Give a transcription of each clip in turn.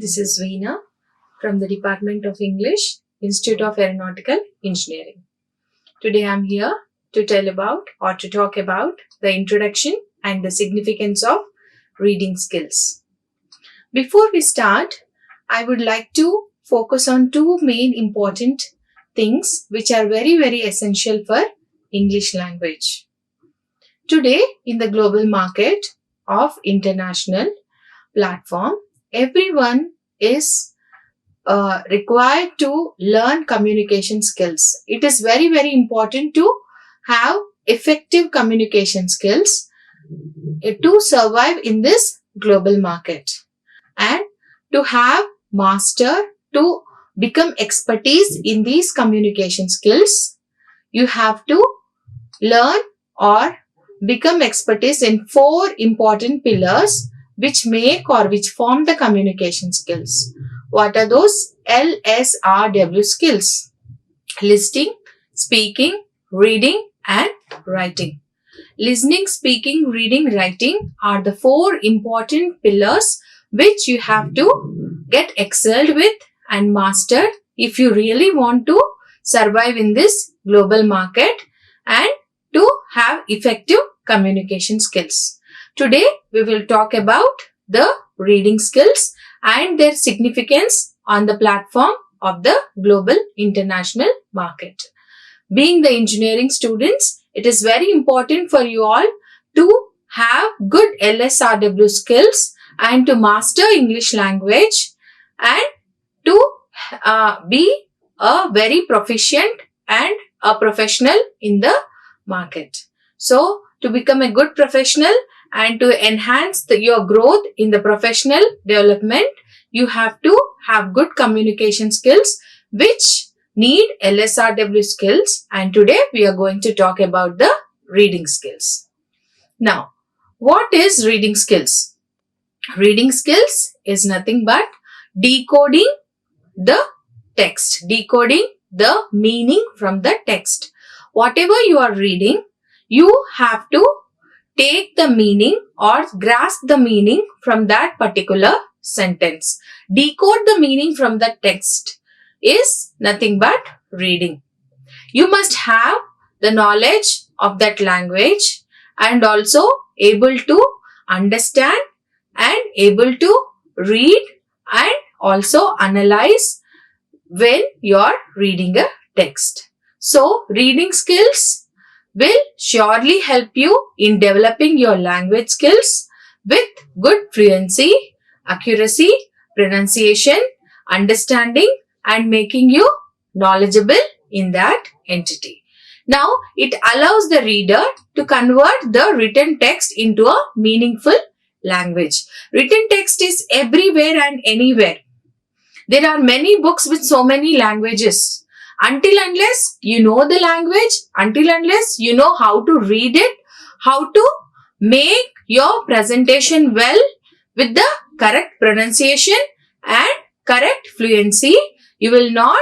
this is Veena from the Department of English, Institute of Aeronautical Engineering. Today I am here to talk about the introduction and the significance of reading skills. Before we start, I would like to focus on two main important things which are very, very essential for English language. Today, in the global market of international platform, everyone is required to learn communication skills. It is very, very important to have effective communication skills to survive in this global market and to have to become expertise in these communication skills. You have to learn or become expertise in 4 important pillars which form the communication skills. What are those? LSRW skills: listening, speaking, reading and writing. Listening, speaking, reading, writing are the 4 important pillars which you have to get excelled with and master if you really want to survive in this global market and to have effective communication skills. Today, we will talk about the reading skills and their significance on the platform of the global international market. Being the engineering students, it is very important for you all to have good LSRW skills and to master English language and to be a very proficient and a professional in the market. So, to become a good professional and to enhance your growth in the professional development, you have to have good communication skills which need LSRW skills, and today we are going to talk about the reading skills. Now, what is reading skills? Reading skills is nothing but decoding the text, decoding the meaning from the text. Whatever you are reading, you have to take the meaning or grasp the meaning from that particular sentence. Decode the meaning from the text is nothing but reading. You must have the knowledge of that language and also able to understand and able to read and also analyze when you are reading a text. So, reading skills will surely help you in developing your language skills with good fluency, accuracy, pronunciation, understanding and making you knowledgeable in that entity. Now, it allows the reader to convert the written text into a meaningful language. Written text is everywhere and anywhere. There are many books with so many languages. Until unless you know the language, until unless you know how to read it, how to make your presentation well with the correct pronunciation and correct fluency, you will not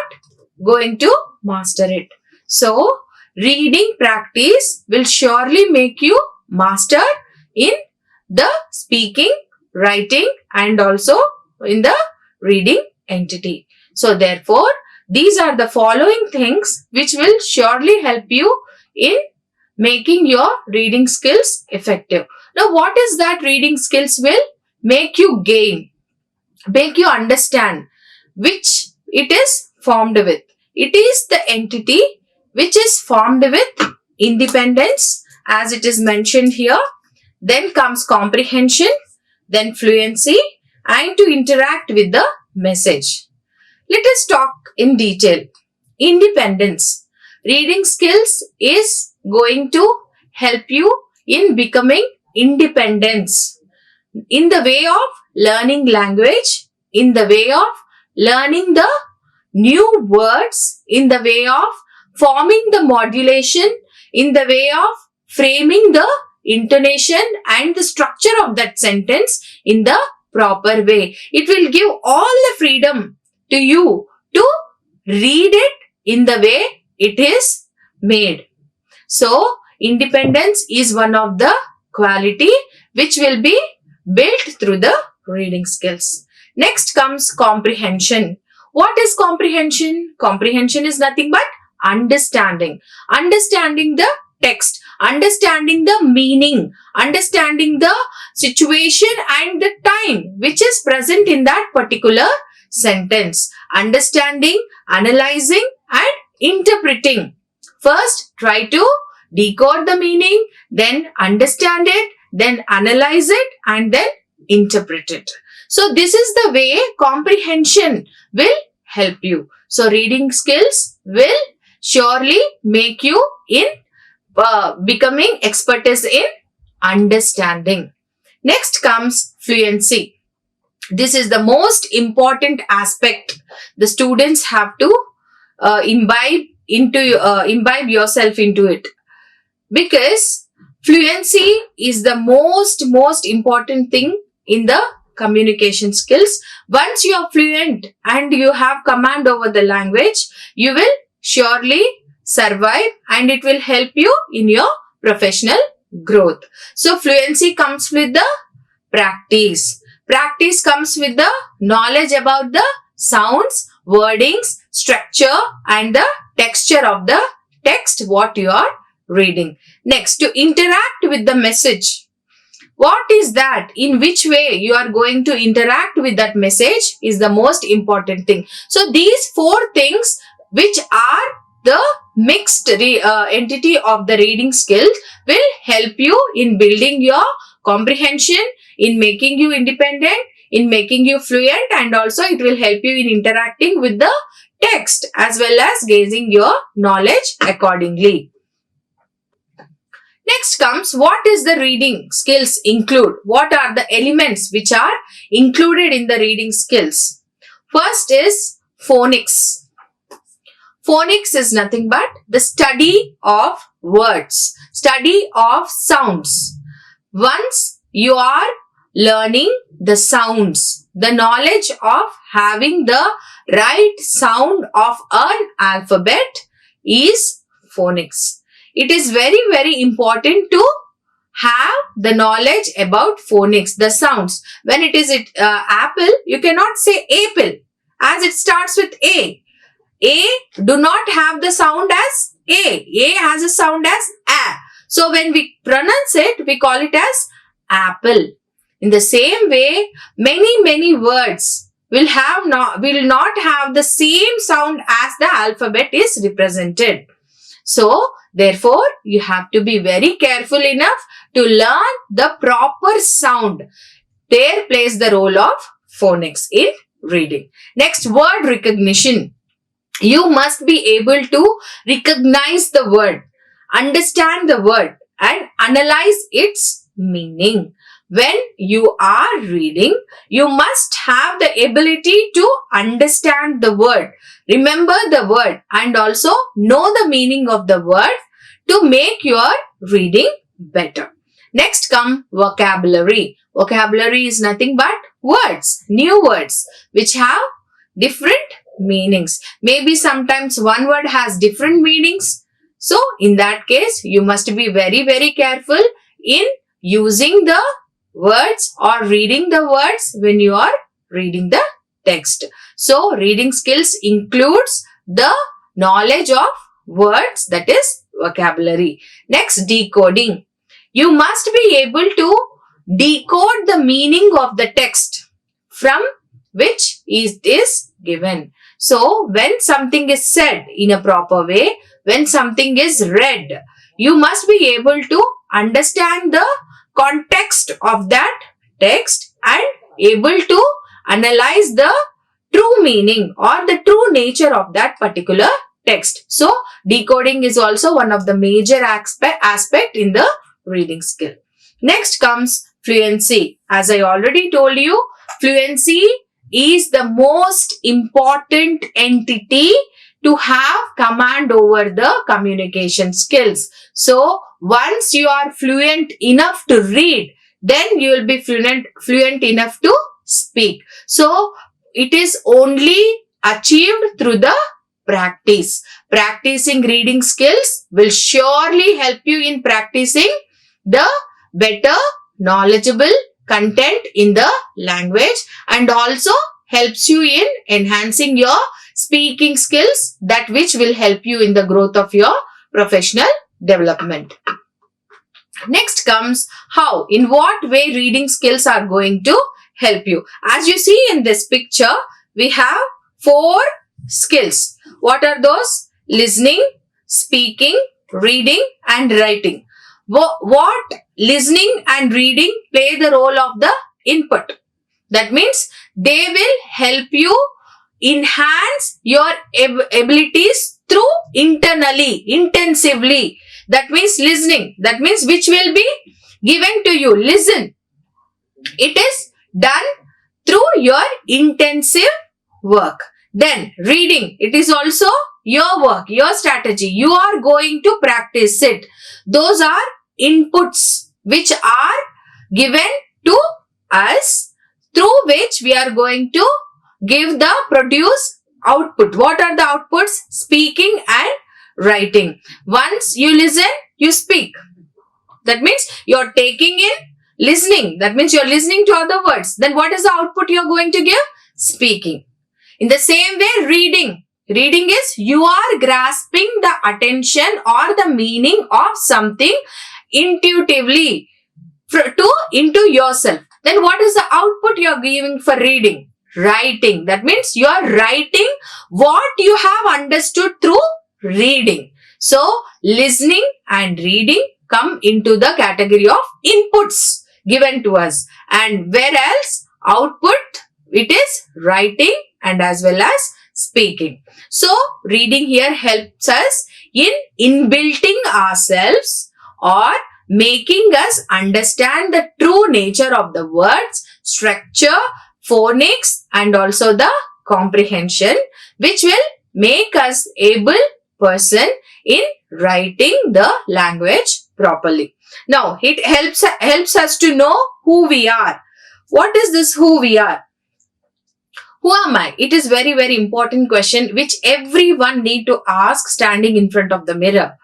going to master it. So, reading practice will surely make you master in the speaking, writing and also in the reading entity. So, therefore, these are the following things which will surely help you in making your reading skills effective. Now, what is that reading skills will make you gain, make you understand, which it is formed with? It is the entity which is formed with independence, as it is mentioned here. Then comes comprehension, then fluency and to interact with the message. Let us talk in detail. Independence. Reading skills is going to help you in becoming independence in the way of learning language, in the way of learning the new words, in the way of forming the modulation, in the way of framing the intonation and the structure of that sentence in the proper way. It will give all the freedom to you to read it in the way it is made. So, independence is one of the quality which will be built through the reading skills. Next comes comprehension. What is comprehension? Comprehension is nothing but understanding. Understanding the text, understanding the meaning, understanding the situation and the time which is present in that particular sentence. Understanding, analyzing and interpreting. First, try to decode the meaning, then understand it, then analyze it and then interpret it. So this is the way comprehension will help you. So reading skills will surely make you in becoming expertise in understanding. Next comes fluency. This is the most important aspect. The students have to imbibe yourself into it, because fluency is the most important thing in the communication skills. Once you are fluent and you have command over the language, you will surely survive and it will help you in your professional growth. So fluency comes with the practice. Practice comes with the knowledge about the sounds, wordings, structure and the texture of the text what you are reading. Next, to interact with the message. What is that? In which way you are going to interact with that message is the most important thing. So these four things, which are the mixed entity of the reading skills, will help you in building your comprehension, in making you independent, in making you fluent, and also it will help you in interacting with the text as well as gauging your knowledge accordingly. Next comes, what is the reading skills include? What are the elements which are included in the reading skills? First is phonics. Phonics is nothing but the study of words, study of sounds. Once you are learning the sounds, the knowledge of having the right sound of an alphabet is phonics. It is very important to have the knowledge about phonics, the sounds. When it is apple, you cannot say apple as it starts with A. A do not have the sound as A. A has a sound as A. So when we pronounce it, we call it as apple. In the same way, many words will not have the same sound as the alphabet is represented. So therefore, you have to be very careful enough to learn the proper sound. There plays the role of phonics in reading. Next, word recognition. You must be able to recognize the word, understand the word and analyze its meaning. When you are reading, you must have the ability to understand the word, remember the word and also know the meaning of the word to make your reading better. Next come vocabulary. Vocabulary is nothing but words, new words which have different meanings. Maybe sometimes one word has different meanings. So in that case, you must be very careful in using the words or reading the words when you are reading the text. So reading skills includes the knowledge of words, that is vocabulary. Next, decoding. You must be able to decode the meaning of the text from which it is given. So when something is said in a proper way, when something is read, you must be able to understand the context of that text and able to analyze the true meaning or the true nature of that particular text. So decoding is also one of the major aspect in the reading skill. Next comes fluency. As I already told you, fluency is the most important entity to have command over the communication skills. So once you are fluent enough to read, then you will be fluent enough to speak. So it is only achieved through the practice. Practicing reading skills will surely help you in practicing the better knowledgeable content in the language, and also helps you in enhancing your speaking skills, that which will help you in the growth of your professional development. Next comes how, in what way reading skills are going to help you. As you see in this picture, we have 4 skills. What are those? Listening, speaking, reading and writing. What listening and reading play the role of the input. That means they will help you enhance your abilities through intensively. That means listening. That means which will be given to you. Listen. It is done through your intensive work. Then reading. It is also your work, your strategy. You are going to practice it. Those are inputs which are given to us, through which we are going to give the produce output. What are the outputs? Speaking and writing. Once you listen, you speak. That means you're taking in listening. That means you're listening to other words. Then what is the output you're going to give? Speaking. In the same way, reading. Reading is you are grasping the attention or the meaning of something intuitively into yourself. Then what is the output you are giving for reading? Writing. That means you are writing what you have understood through reading. So, listening and reading come into the category of inputs given to us. And whereas output, it is writing and as well as speaking. So, reading here helps us in inbuilding ourselves or making us understand the true nature of the words, structure, phonics and also the comprehension, which will make us able person in writing the language properly. Now, it helps us to know who we are. What is this who we are? Who am I? It is very, very important question which everyone need to ask standing in front of the mirror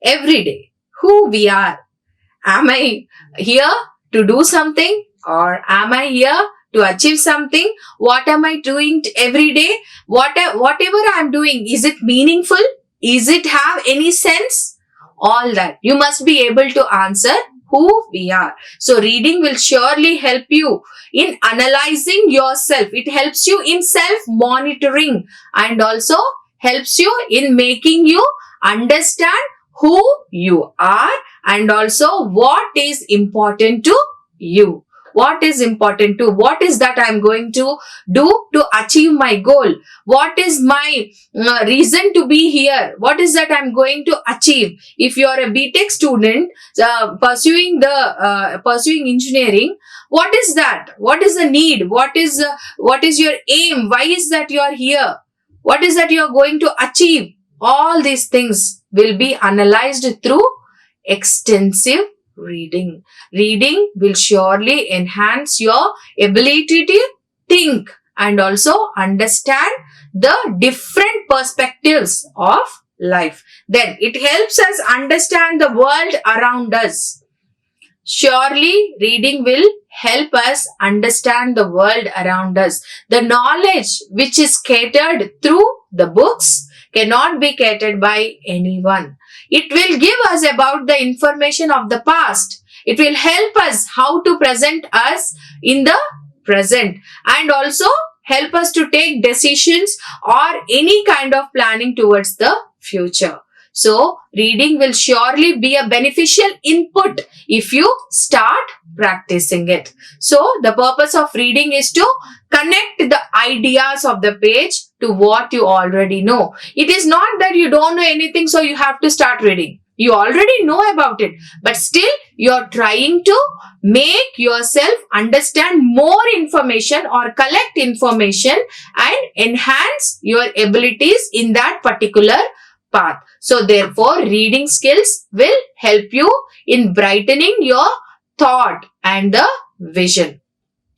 every day. Who we are? Am I here to do something or am I here to achieve something? What am I doing every day? Whatever I am doing, is it meaningful? Is it have any sense? All that. You must be able to answer who we are. So, reading will surely help you in analyzing yourself. It helps you in self-monitoring and also helps you in making you understand who you are and also what is important to you. What is important to? What is that I am going to do to achieve my goal? What is my reason to be here? What is that I am going to achieve? If you are a BTech student pursuing engineering, what is that? What is the need? What is your aim? Why is that you are here? What is that you are going to achieve? All these things will be analyzed through extensive reading. Reading will surely enhance your ability to think and also understand the different perspectives of life. Then it helps us understand the world around us. Surely reading will help us understand the world around us. The knowledge which is catered through the books cannot be catered by anyone. It will give us about the information of the past. It will help us how to present us in the present and also help us to take decisions or any kind of planning towards the future. So, reading will surely be a beneficial input if you start practicing it. So, the purpose of reading is to connect the ideas of the page to what you already know. It is not that you don't know anything, so you have to start reading. You already know about it, but still you are trying to make yourself understand more information or collect information and enhance your abilities in that particular path. So, therefore, reading skills will help you in brightening your thought and the vision.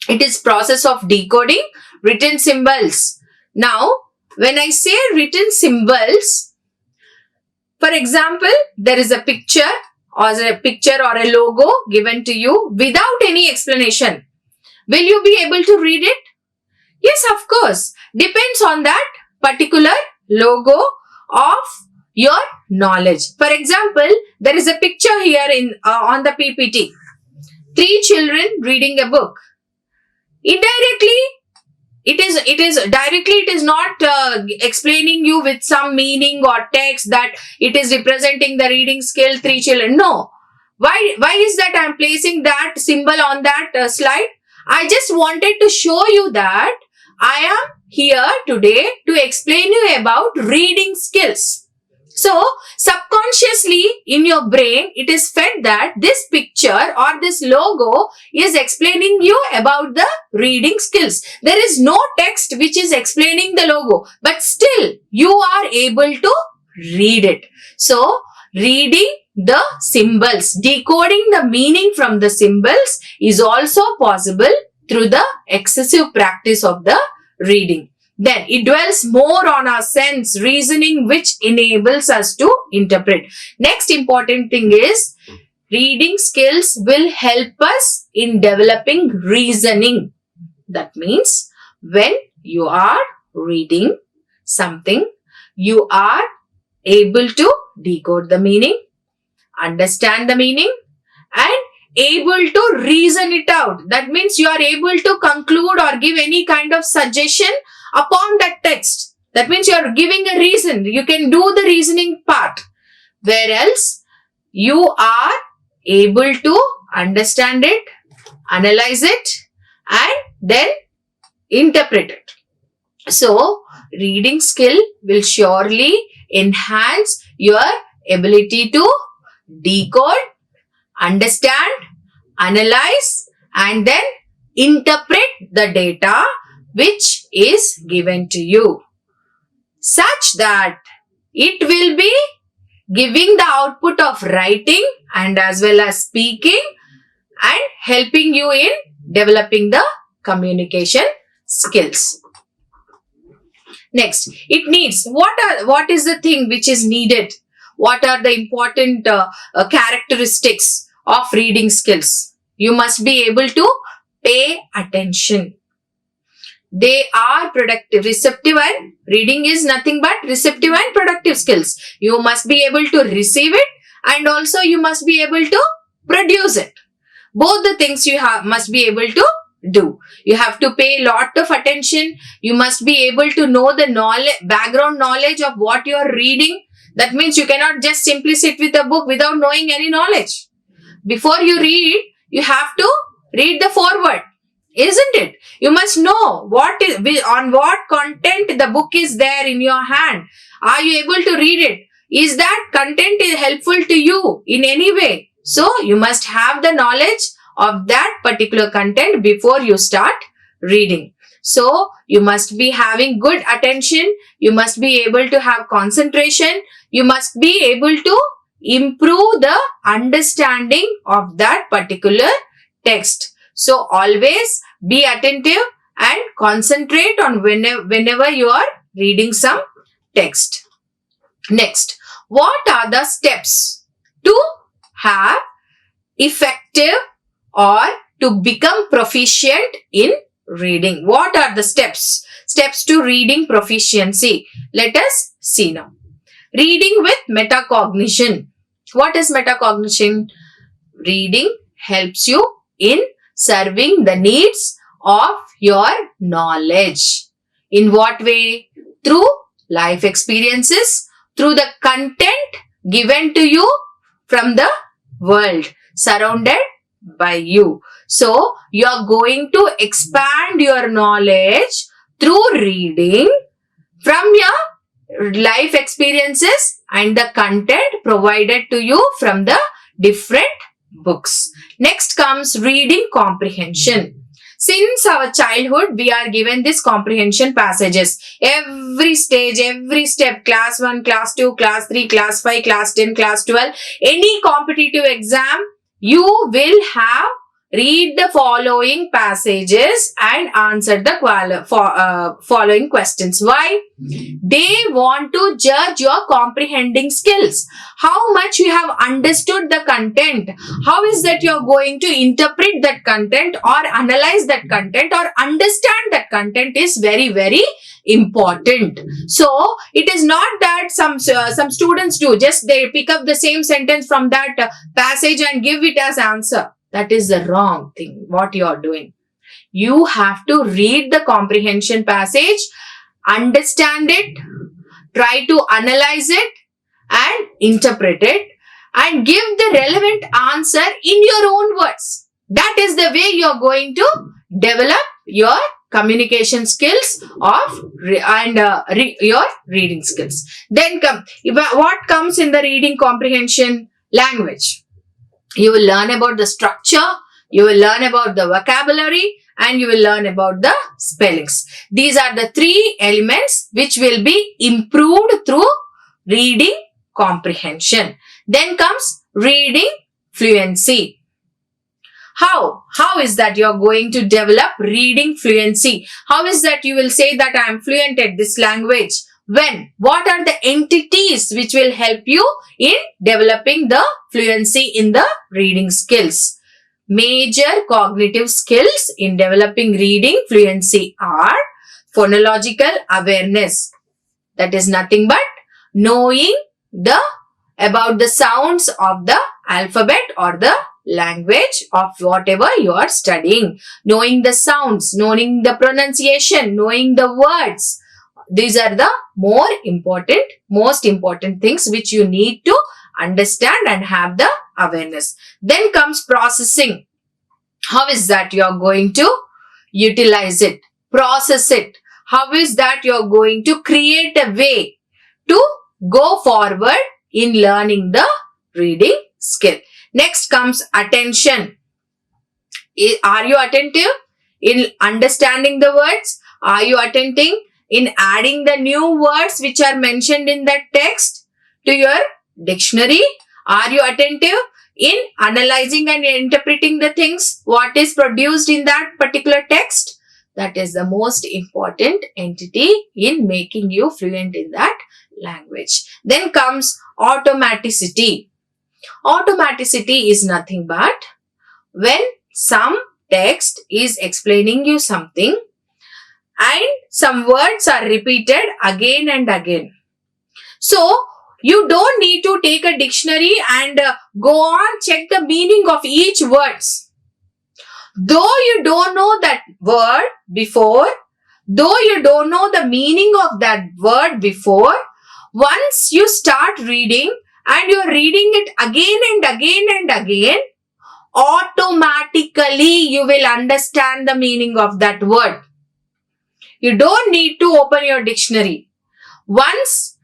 It is process of decoding written symbols. Now, when I say written symbols, for example, there is a picture or a logo given to you without any explanation. Will you be able to read it? Yes, of course. Depends on that particular logo of your knowledge. For example, there is a picture here on the PPT. 3 children reading a book. Indirectly, it is not explaining you with some meaning or text that it is representing the reading skill 3 children. No. Why is that I am placing that symbol on that slide? I just wanted to show you that I am here today to explain you about reading skills. So, subconsciously in your brain, it is fed that this picture or this logo is explaining you about the reading skills. There is no text which is explaining the logo, but still you are able to read it. So, reading the symbols, decoding the meaning from the symbols is also possible through the excessive practice of the reading. Then it dwells more on our sense reasoning, which enables us to interpret. Next important thing is reading skills will help us in developing reasoning. That means when you are reading something, you are able to decode the meaning, understand the meaning, and able to reason it out. That means you are able to conclude or give any kind of suggestion upon that text. That means you are giving a reason. You can do the reasoning part. Whereas you are able to understand it, analyze it, and then interpret it. So, reading skill will surely enhance your ability to decode, understand, analyze, and then interpret the data which is given to you, such that it will be giving the output of writing and as well as speaking and helping you in developing the communication skills. Next, it needs, what is the thing which is needed? What are the important characteristics of reading skills? You must be able to pay attention. They are productive, receptive, and reading is nothing but receptive and productive skills. You must be able to receive it and also you must be able to produce it. Both the things you must be able to do. You have to pay a lot of attention. You must be able to know the background knowledge of what you are reading. That means you cannot just simply sit with a book without knowing any knowledge. Before you read, you have to read the foreword. Isn't it? You must know on what content the book is there in your hand. Are you able to read it? Is that content helpful to you in any way? So, you must have the knowledge of that particular content before you start reading. So, you must be having good attention. You must be able to have concentration. You must be able to improve the understanding of that particular text. So, always be attentive and concentrate on whenever you are reading some text. Next, what are the steps to have effective or to become proficient in reading? What are the steps? Steps to reading proficiency. Let us see now. Reading with metacognition. What is metacognition? Reading helps you in serving the needs of your knowledge. In what way? Through life experiences, through the content given to you from the world surrounded by you. So, you are going to expand your knowledge through reading from your life experiences and the content provided to you from the different books. Next comes reading comprehension. Since our childhood, we are given this comprehension passages. Every stage, every step, class 1, class 2, class 3, class 5, class 10, class 12, any competitive exam, you will have Read the following passages and answer the following questions. Why? They want to judge your comprehending skills. How much you have understood the content. How is that you are going to interpret that content or analyze that content or understand that content is very, very important. So, it is not that some students do. Just they pick up the same sentence from that passage and give it as answer. That is the wrong thing, what you are doing. You have to read the comprehension passage, understand it, try to analyze it and interpret it and give the relevant answer in your own words. That is the way you are going to develop your communication skills your reading skills. Then what comes in the reading comprehension? Language. You will learn about the structure, you will learn about the vocabulary and you will learn about the spellings. These are the 3 elements which will be improved through reading comprehension. Then comes reading fluency. How is that you are going to develop reading fluency? How is that you will say that I am fluent at this language? When? What are the entities which will help you in developing the fluency in the reading skills? Major cognitive skills in developing reading fluency are phonological awareness. That is nothing but knowing about the sounds of the alphabet or the language of whatever you are studying. Knowing the sounds, knowing the pronunciation, knowing the words. These are the most important things which you need to understand and have the awareness. Then comes processing. How is that you are going to utilize it, process it? How is that you are going to create a way to go forward in learning the reading skill? Next comes attention. Are you attentive in understanding the words? Are you attentive in adding the new words which are mentioned in that text to your dictionary? Are you attentive in analyzing and interpreting the things, what is produced in that particular text? That is the most important entity in making you fluent in that language. Then comes automaticity. Automaticity is nothing but when some text is explaining you something and some words are repeated again and again. So, you don't need to take a dictionary and go on check the meaning of each words. Though you don't know that word before, though you don't know the meaning of that word before, once you start reading and you're reading it again and again and again, automatically you will understand the meaning of that word. You don't need to open your dictionary. Once,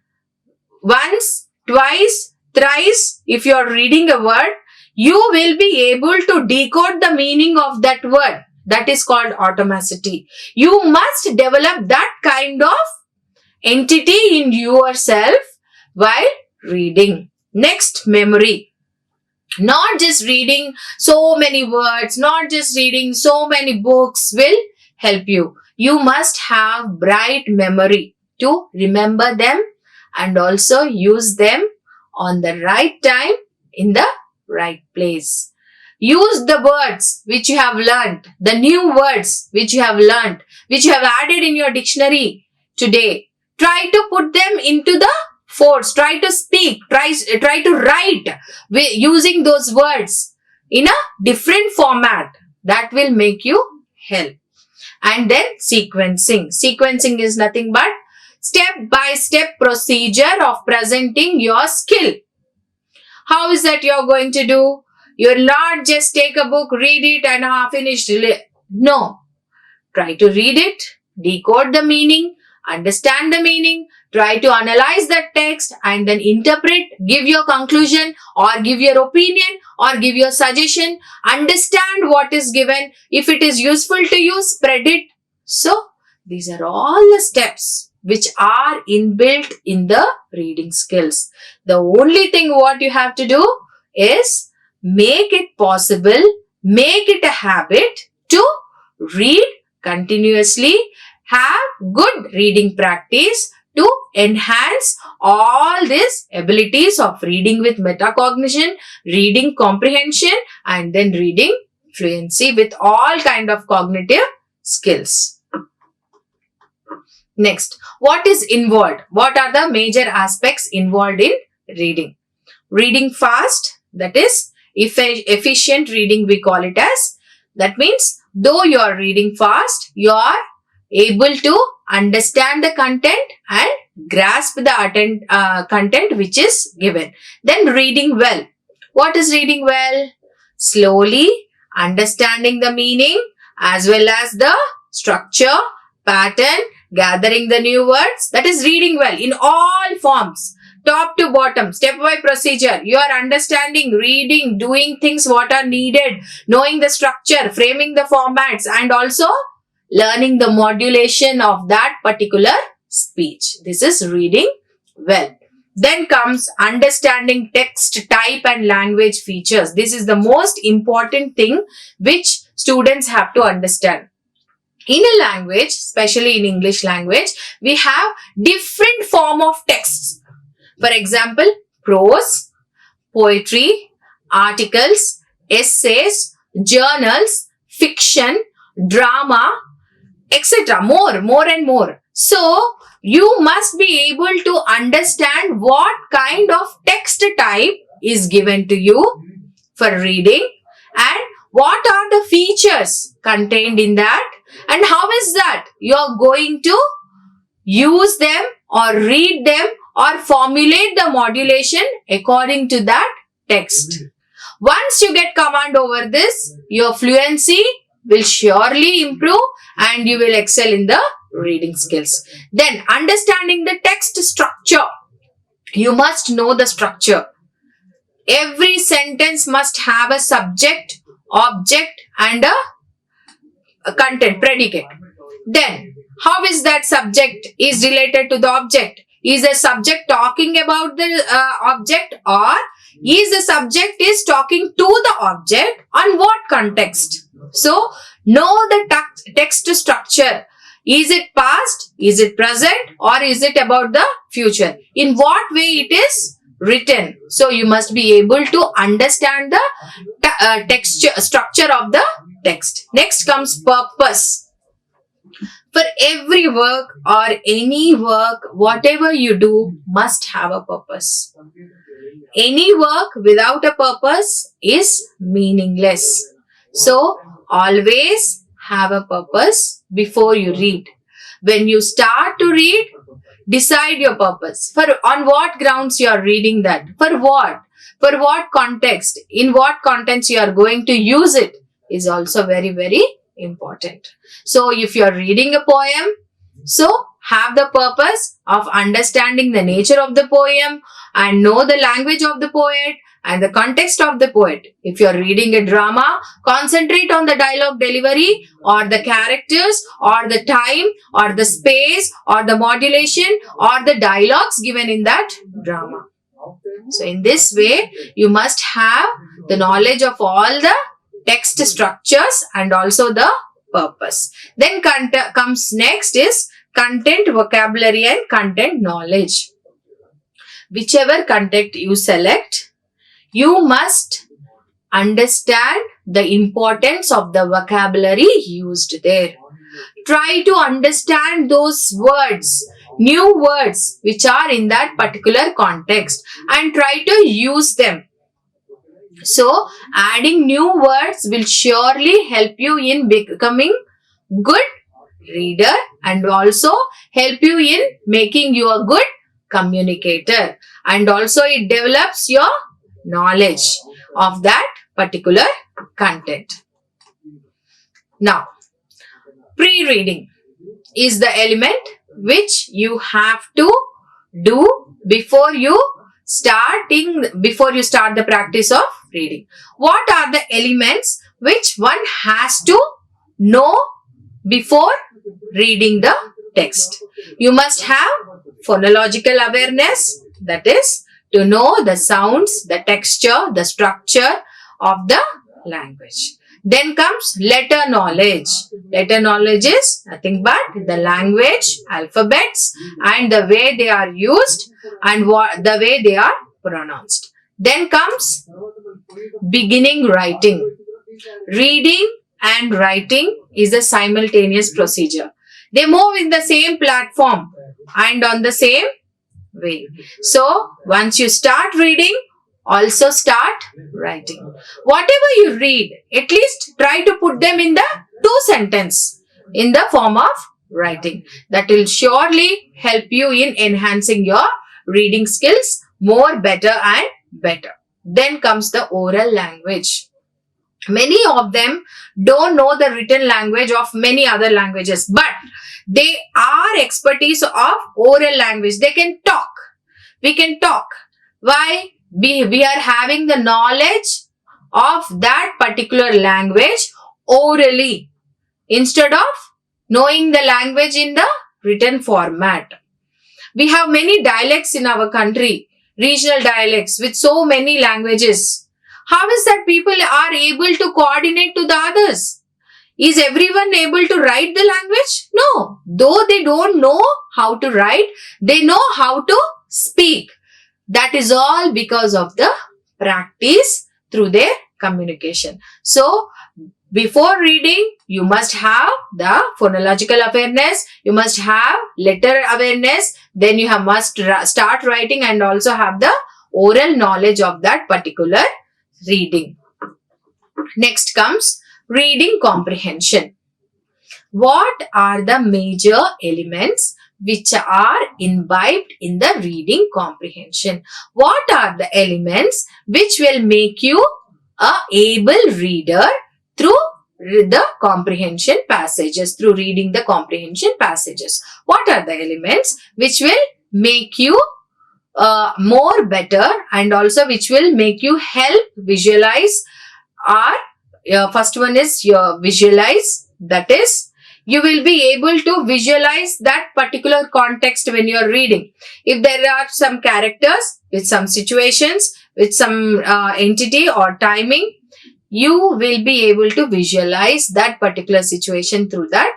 twice, thrice, if you are reading a word, you will be able to decode the meaning of that word. That is called automaticity. You must develop that kind of entity in yourself while reading. Next, memory. Not just reading so many words, not just reading so many books will help you. You must have bright memory to remember them and also use them on the right time in the right place. Use the words which you have learnt, the new words which you have learnt, which you have added in your dictionary today. Try to put them into the force. Try to speak. Try to write using those words in a different format. That will make you help. And then sequencing. Sequencing is nothing but step-by-step procedure of presenting your skill. How is that you are going to do? You will not just take a book, read it and finish. No. Try to read it, decode the meaning, understand the meaning, try to analyze that text and then interpret, give your conclusion or give your opinion or give your suggestion, understand what is given. If it is useful to you, spread it. So, these are all the steps which are inbuilt in the reading skills. The only thing what you have to do is make it possible, make it a habit to read continuously, have good reading practice to enhance all these abilities of reading with metacognition, reading comprehension, and then reading fluency with all kind of cognitive skills. Next, what is involved? What are the major aspects involved in reading? Reading fast, that is efficient reading we call it as. That means though you are reading fast, you are able to understand the content and grasp the content which is given. Then reading well. What is reading well? Slowly understanding the meaning as well as the structure, pattern, gathering the new words. That is reading well in all forms. Top to bottom, step-by procedure. You are understanding, reading, doing things what are needed, knowing the structure, framing the formats, and also learning the modulation of that particular speech. This is reading well. Then comes understanding text type and language features. This is the most important thing which students have to understand. In a language, especially in English language, we have different form of texts. For example, prose, poetry, articles, essays, journals, fiction, drama, etc. More and more. So, you must be able to understand what kind of text type is given to you for reading and what are the features contained in that and how is that you are going to use them or read them or formulate the modulation according to that text. Once you get command over this, your fluency will surely improve and you will excel in the reading skills. Then understanding the text structure. You must know the structure. Every sentence must have a subject, object and a content, predicate. Then how is that subject is related to the object? Is the subject talking about the object or is the subject is talking to the object on what context? So, know the text structure. Is it past? Is it present? Or is it about the future? In what way it is written? So, you must be able to understand the texture structure of the text. Next comes purpose. For every work or any work, whatever you do must have a purpose. Any work without a purpose is meaningless. So, always have a purpose before you read. When you start to read, decide your purpose. On what grounds you are reading that? For what? For what context? In what context you are going to use it is also very, very important. So, if you are reading a poem, so have the purpose of understanding the nature of the poem and know the language of the poet and the context of the poet. If you are reading a drama, concentrate on the dialogue delivery or the characters or the time or the space or the modulation or the dialogues given in that drama. So, in this way, you must have the knowledge of all the text structures and also the purpose. Then comes next is content, vocabulary and content knowledge. Whichever content you select, you must understand the importance of the vocabulary used there. Try to understand those words, new words which are in that particular context and try to use them. So, adding new words will surely help you in becoming good reader and also help you in making you a good communicator. And also it develops your knowledge of that particular content. Now, pre-reading is the element which you have to do before you start the practice of reading. What are the elements which one has to know before reading the text? You must have phonological awareness, that is to know the sounds, the texture, the structure of the language. Then comes letter knowledge. Letter knowledge is nothing but the language, alphabets, and the way they are used and the way they are pronounced. Then comes beginning writing. Reading and writing is a simultaneous procedure. They move in the same platform and on the same way. So, once you start reading, also start writing. Whatever you read, at least try to put them in the 2 sentence in the form of writing. That will surely help you in enhancing your reading skills more better and better. Then comes the oral language. Many of them don't know the written language of many other languages, but they are expertise of oral language. They can talk. We can talk. Why? We are having the knowledge of that particular language orally instead of knowing the language in the written format. We have many dialects in our country, regional dialects with so many languages. How is that people are able to coordinate to the others? Is everyone able to write the language? No. Though they don't know how to write, they know how to speak. That is all because of the practice through their communication. So, before reading, you must have the phonological awareness, you must have letter awareness, then you must start writing and also have the oral knowledge of that particular reading. Next comes reading comprehension. What are the major elements which are imbibed in the reading comprehension? What are the elements which will make you an able reader through the comprehension passages, through reading the comprehension passages? What are the elements which will make you more better and also which will make you help visualize? First one is your visualize. That is, you will be able to visualize that particular context when you are reading. If there are some characters with some situations, with some entity or timing, you will be able to visualize that particular situation through that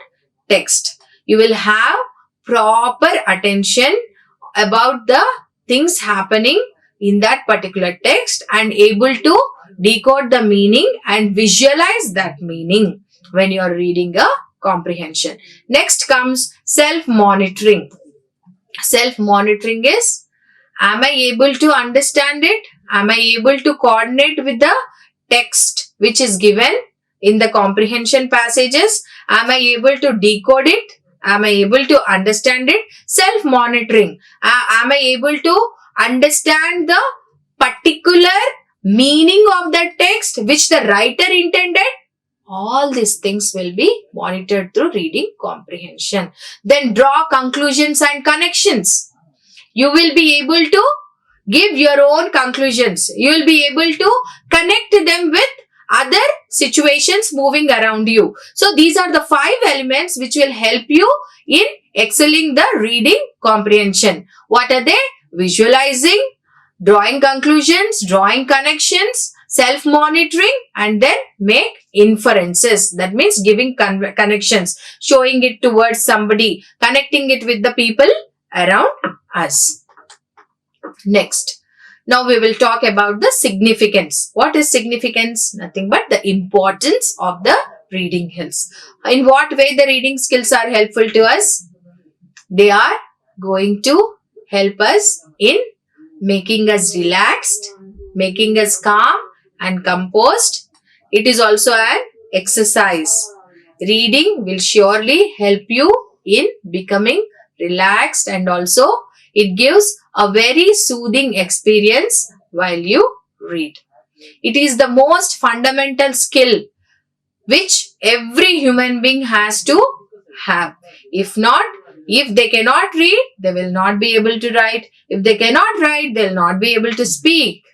text. You will have proper attention about the things happening in that particular text and able to decode the meaning and visualize that meaning when you are reading a comprehension. Next comes self-monitoring. Self-monitoring is, am I able to understand it? Am I able to coordinate with the text which is given in the comprehension passages? Am I able to decode it? Am I able to understand it? Self-monitoring. Am I able to understand the particular meaning of the text which the writer intended? All these things will be monitored through reading comprehension. Then draw conclusions and connections. You will be able to give your own conclusions. You will be able to connect them with other situations moving around you. So these are the 5 elements which will help you in excelling the reading comprehension. What are they? Visualizing, drawing conclusions, drawing connections, self-monitoring, and then make inferences. That means giving connections, showing it towards somebody, connecting it with the people around us. Next, now we will talk about the significance. What is significance? Nothing but the importance of the reading skills. In what way the reading skills are helpful to us? They are going to help us in making us relaxed, making us calm and composed. It is also an exercise. Reading will surely help you in becoming relaxed and also it gives a very soothing experience while you read. It is the most fundamental skill which every human being has to have. If they cannot read, they will not be able to write. If they cannot write, they will not be able to speak.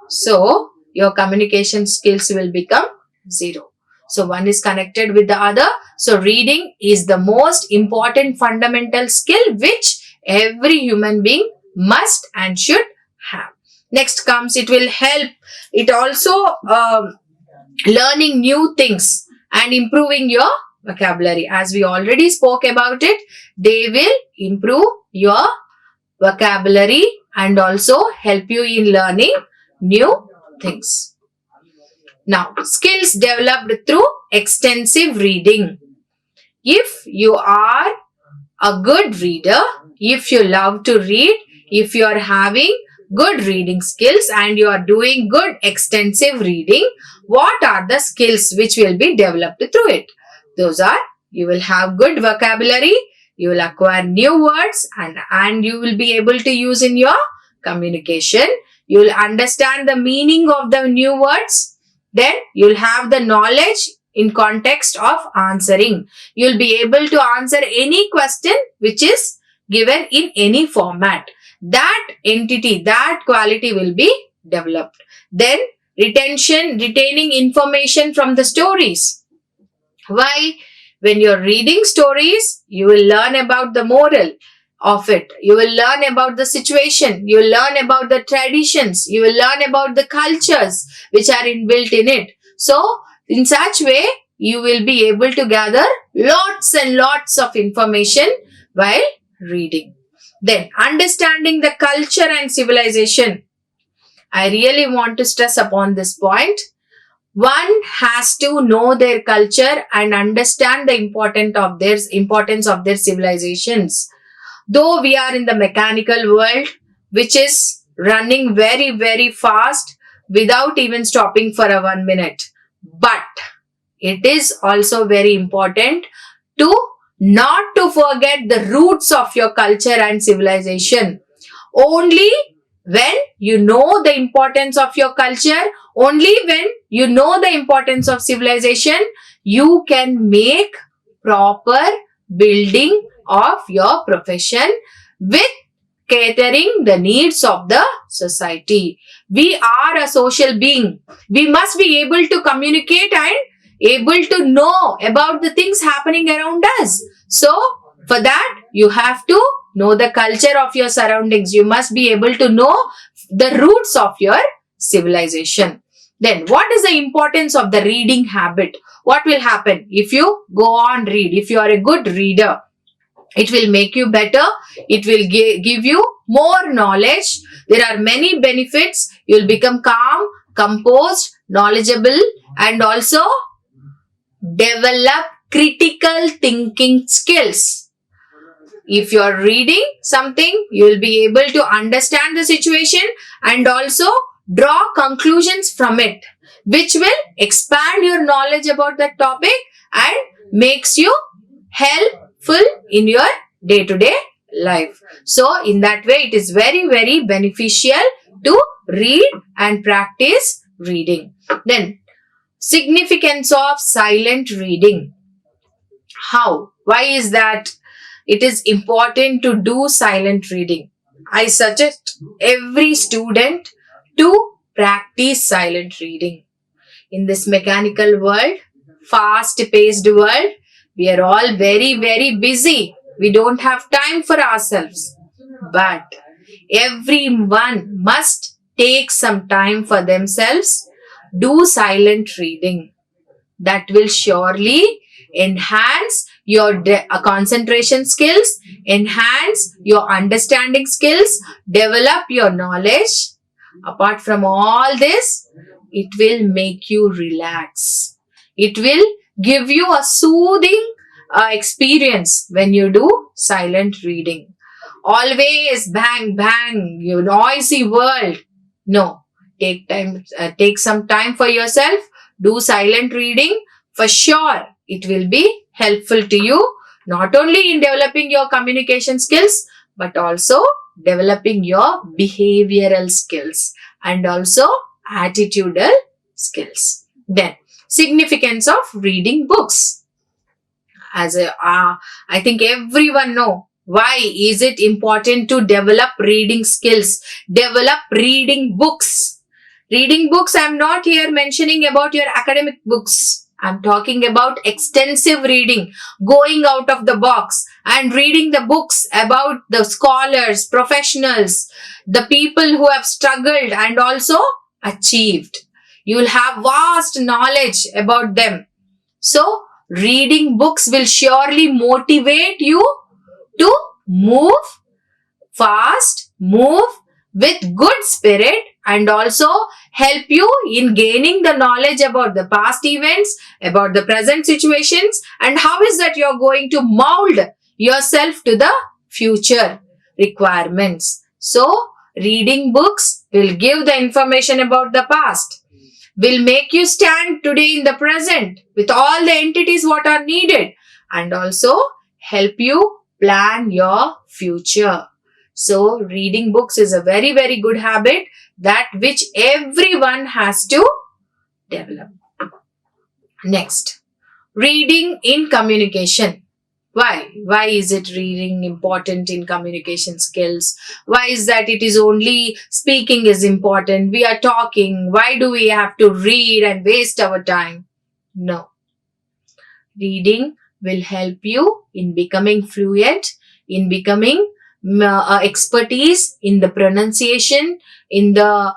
So, your communication skills will become zero. So, one is connected with the other. So, reading is the most important fundamental skill which every human being must and should have. Next comes, it will help. It also learning new things and improving your vocabulary. As we already spoke about it, they will improve your vocabulary and also help you in learning new things. Now, skills developed through extensive reading. If you are a good reader, if you love to read, if you are having good reading skills and you are doing good extensive reading, what are the skills which will be developed through it? Those are, you will have good vocabulary, you will acquire new words and you will be able to use in your communication. You will understand the meaning of the new words. Then you will have the knowledge in context of answering. You will be able to answer any question which is given in any format. That entity, that quality will be developed. Then retaining information from the stories. Why? When you're reading stories, you will learn about the moral of it. You will learn about the situation. You will learn about the traditions. You will learn about the cultures which are inbuilt in it. So, in such way, you will be able to gather lots and lots of information while reading. Then, understanding the culture and civilization. I really want to stress upon this point. One has to know their culture and understand the importance of their civilizations. Though we are in the mechanical world, which is running very, very fast without even stopping for a 1 minute. But it is also very important to not to forget the roots of your culture and civilization. Only when you know the importance of your culture, only when you know the importance of civilization, you can make proper building of your profession with catering the needs of the society. We are a social being. We must be able to communicate and able to know about the things happening around us. So, for that, you have to know the culture of your surroundings. You must be able to know the roots of your civilization. Then, what is the importance of the reading habit? What will happen if you go on read? If you are a good reader, it will make you better. It will give you more knowledge. There are many benefits. You will become calm, composed, knowledgeable, and also develop critical thinking skills. If you are reading something, you will be able to understand the situation and also draw conclusions from it, which will expand your knowledge about that topic and makes you helpful in your day-to-day life. So, in that way, it is very, very beneficial to read and practice reading. Then, significance of silent reading. How? Why is that it is important to do silent reading? I suggest every student to practice silent reading. In this mechanical world, fast-paced world, we are all very, very busy. We don't have time for ourselves. But everyone must take some time for themselves. Do silent reading. That will surely enhance your concentration skills, enhance your understanding skills, develop your knowledge. Apart from all this, it will make you relax. It will give you a soothing experience when you do silent reading. Always bang, bang, you noisy world. No, take some time for yourself. Do silent reading. For sure, it will be helpful to you, not only in developing your communication skills, but also developing your behavioral skills and also attitudinal skills. Then, significance of reading books. I think everyone know why is it important to develop reading skills, develop reading books. Reading books, I am not here mentioning about your academic books. I am talking about extensive reading, going out of the box and reading the books about the scholars, professionals, the people who have struggled and also achieved. You will have vast knowledge about them. So, reading books will surely motivate you to move fast, move with good spirit, and also help you in gaining the knowledge about the past events, about the present situations, and how is that you are going to mold yourself to the future requirements. So, reading books will give the information about the past, will make you stand today in the present with all the entities what are needed, and also help you plan your future. So, reading books is a very, very good habit that which everyone has to develop. Next, reading in communication. Why? Why is it reading important in communication skills? Why is that it is only speaking is important? We are talking. Why do we have to read and waste our time? No. Reading will help you in becoming fluent, in becoming expertise in the pronunciation, in the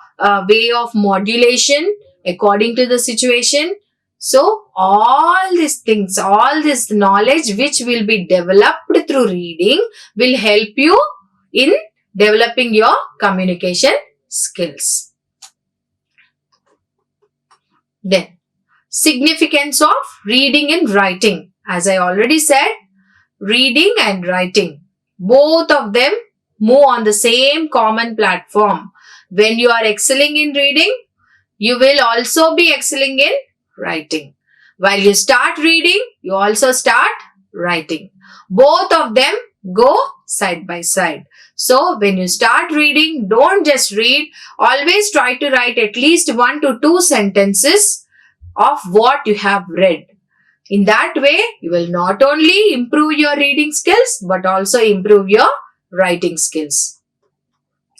way of modulation according to the situation. So, all these things, all this knowledge which will be developed through reading will help you in developing your communication skills. Then, significance of reading and writing. As I already said, reading and writing, both of them move on the same common platform. When you are excelling in reading, you will also be excelling in writing. While you start reading, you also start writing. Both of them go side by side. So, when you start reading, don't just read. Always try to write at least 1 to 2 sentences of what you have read. In that way, you will not only improve your reading skills, but also improve your writing skills.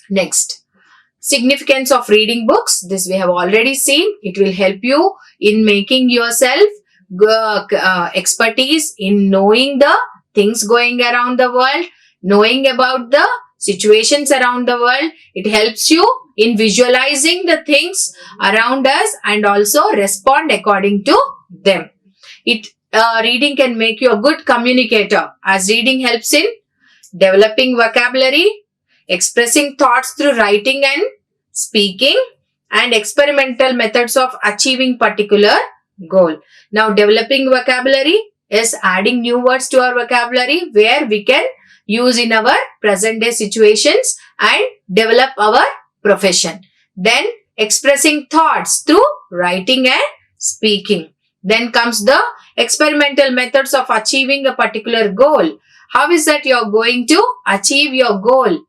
Next, significance of reading books. This we have already seen. It will help you in making yourself expertise in knowing the things going around the world, knowing about the situations around the world. It helps you in visualizing the things around us and also respond according to them. Reading can make you a good communicator, as reading helps in developing vocabulary, expressing thoughts through writing and speaking, and experimental methods of achieving particular goal. Now, developing vocabulary is adding new words to our vocabulary where we can use in our present day situations and develop our profession. Then, expressing thoughts through writing and speaking. Then comes the experimental methods of achieving a particular goal. How is that you are going to achieve your goal?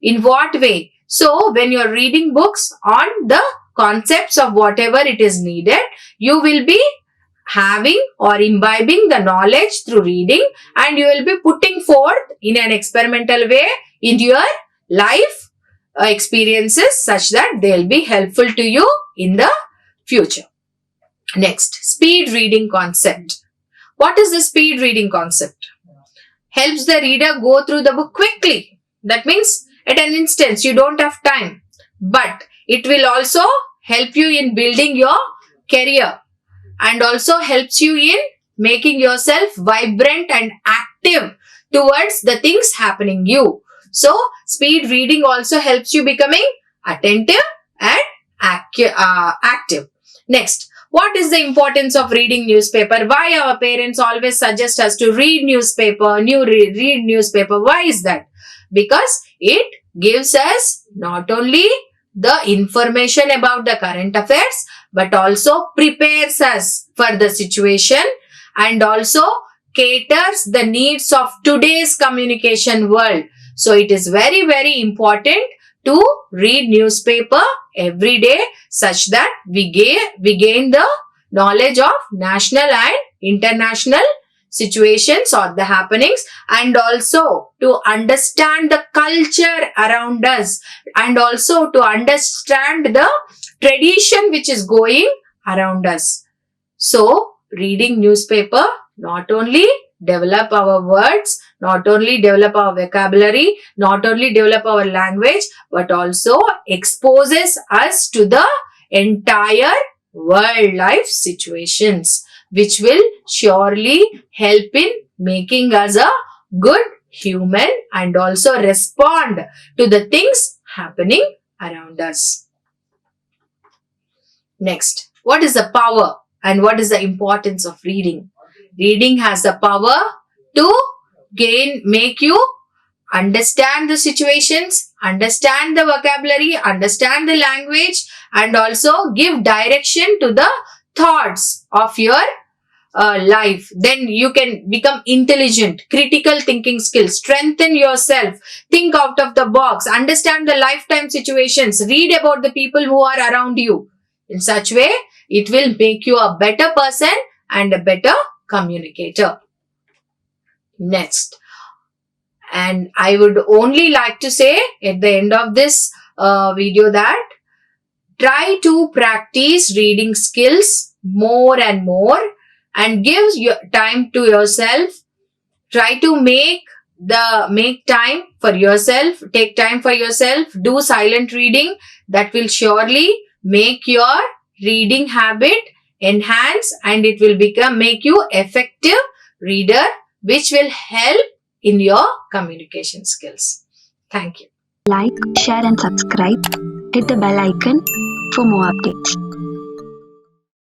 In what way? So, when you are reading books on the concepts of whatever it is needed, you will be having or imbibing the knowledge through reading, and you will be putting forth in an experimental way into your life experiences such that they will be helpful to you in the future. Next, speed reading concept. What is the speed reading concept? Helps the reader go through the book quickly. That means at an instance you don't have time. But it will also help you in building your career and also helps you in making yourself vibrant and active towards the things happening you. So, speed reading also helps you becoming attentive and active. Next, what is the importance of reading newspaper? Why our parents always suggest us to read newspaper, read newspaper? Why is that? Because it gives us not only the information about the current affairs, but also prepares us for the situation and also caters the needs of today's communication world. So, it is very, very important to read newspaper every day such that we gain the knowledge of national and international situations or the happenings, and also to understand the culture around us and also to understand the tradition which is going around us. So, reading newspaper not only develop our words, not only develop our vocabulary, not only develop our language, but also exposes us to the entire world life situations, which will surely help in making us a good human and also respond to the things happening around us. Next, what is the power and what is the importance of reading? Reading has the power to make you understand the situations, understand the vocabulary, understand the language, and also give direction to the thoughts of your life. Then you can become intelligent, critical thinking skills, strengthen yourself, think out of the box, understand the lifetime situations, read about the people who are around you. In such way, it will make you a better person and a better communicator. Next, and I would only like to say at the end of this video that try to practice reading skills more and more and give your time to yourself. Try to make time for yourself, take time for yourself, do silent reading. That will surely make your reading habit enhance and it will make you effective reader, which will help in your communication skills. Thank you. Like, share and subscribe. Hit the bell icon for more updates.